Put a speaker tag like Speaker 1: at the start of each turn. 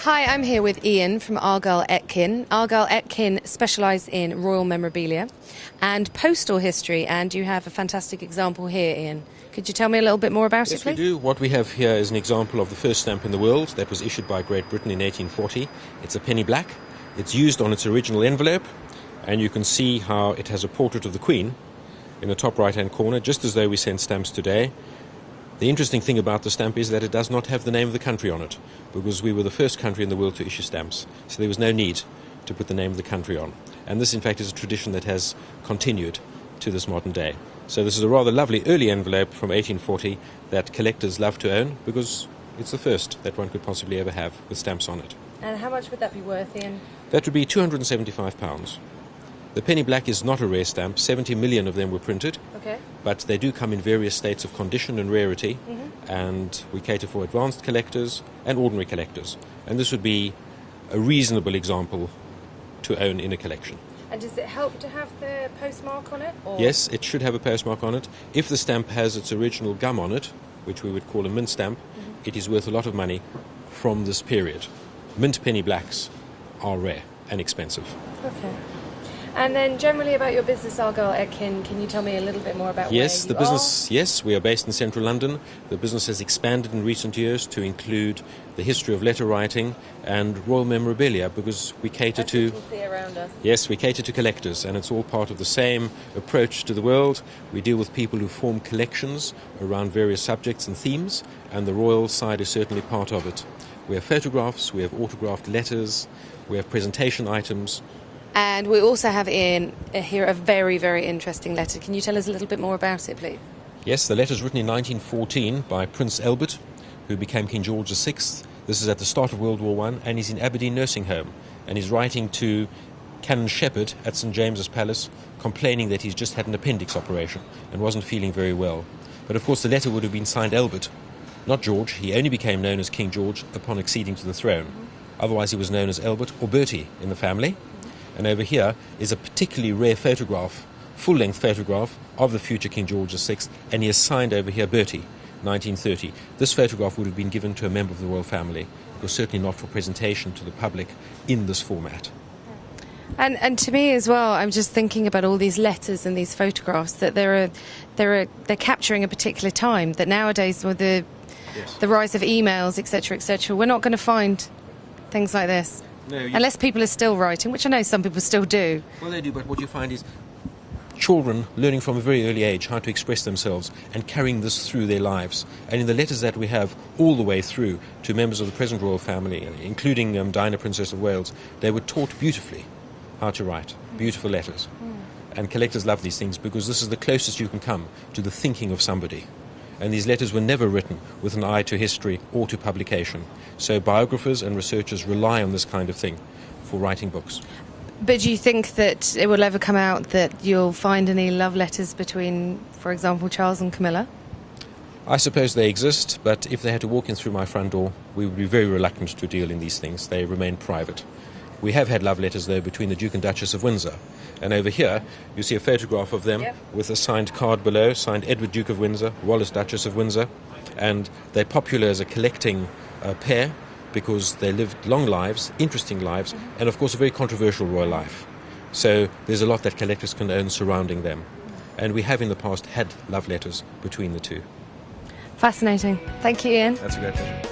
Speaker 1: Hi, I'm here with Ian from Argyll Etkin. Argyll Etkin specialise in royal memorabilia and postal history, and you have a fantastic example here, Ian. Could you tell me a little bit more about it, please?
Speaker 2: Yes, we do. What we have here is an example of the first stamp in the world that was issued by Great Britain in 1840. It's a penny black. It's used on its original envelope, and you can see how it has a portrait of the Queen in the top right-hand corner, just as though we send stamps today. The interesting thing about the stamp is that it does not have the name of the country on it, because we were the first country in the world to issue stamps, so there was no need to put the name of the country on. And this, in fact, is a tradition that has continued to this modern day. So this is a rather lovely early envelope from 1840 that collectors love to own, because it's the first that one could possibly ever have with stamps on it.
Speaker 1: And how much would that be worth, Ian?
Speaker 2: That would be £275. The penny black is not a rare stamp. 70 million of them were printed.
Speaker 1: Okay.
Speaker 2: But they do come in various states of condition and rarity, and we cater for advanced collectors and ordinary collectors. And this would be a reasonable example to own in a collection.
Speaker 1: And does it help to have the postmark on it? Or?
Speaker 2: Yes, it should have a postmark on it. If the stamp has its original gum on it, which we would call a mint stamp, it is worth a lot of money from this period. Mint penny blacks are rare and expensive.
Speaker 1: Okay. And then generally about your business, Argyll Etkin, can you tell me a little bit more about
Speaker 2: Yes,
Speaker 1: where
Speaker 2: the business. Yes, we are based in central London. The business has expanded in recent years to include the history of letter writing and royal memorabilia, because we cater to.
Speaker 1: you can see around us.
Speaker 2: Yes, we cater to collectors, and it's all part of the same approach to the world. We deal with people who form collections around various subjects and themes, and the royal side is certainly part of it. We have photographs, we have autographed letters, we have presentation items.
Speaker 1: And we also have in here a very, very interesting letter. Can you tell us a little bit more about it, please?
Speaker 2: Yes, the letter is written in 1914 by Prince Albert, who became King George VI. This is at the start of World War I, and he's in Aberdeen Nursing Home. And he's writing to Canon Shepherd at St James's Palace, complaining that he's just had an appendix operation and wasn't feeling very well. But of course the letter would have been signed Albert, not George. He only became known as King George upon acceding to the throne. Otherwise he was known as Albert or Bertie in the family. And over here is a particularly rare photograph, full-length photograph of the future King George VI, and he has signed over here Bertie, 1930. This photograph would have been given to a member of the royal family. It was certainly not for presentation to the public in this format.
Speaker 1: And to me as well, I'm just thinking about all these letters and these photographs, that they're capturing a particular time, that nowadays with the rise of emails, etc., we're not going to find things like this. No, unless people are still writing, which I know some people still do.
Speaker 2: Well, they do, but what you find is children learning from a very early age how to express themselves and carrying this through their lives. And in the letters that we have all the way through to members of the present royal family, including Diana, Princess of Wales, they were taught beautifully how to write beautiful letters. And collectors love these things because this is the closest you can come to the thinking of somebody. And these letters were never written with an eye to history or to publication. So biographers and researchers rely on this kind of thing for writing books.
Speaker 1: But do you think that it will ever come out that you'll find any love letters between, for example, Charles and Camilla?
Speaker 2: I suppose they exist, but if they had to walk in through my front door, we would be very reluctant to deal in these things. They remain private. We have had love letters, though, between the Duke and Duchess of Windsor. And over here, you see a photograph of them with a signed card below, signed Edward, Duke of Windsor, Wallis, Duchess of Windsor. And they're popular as a collecting pair because they lived long lives, interesting lives, and, of course, a very controversial royal life. So there's a lot that collectors can own surrounding them. And we have in the past had love letters between the two.
Speaker 1: Fascinating. Thank you, Ian.
Speaker 2: That's a great pleasure.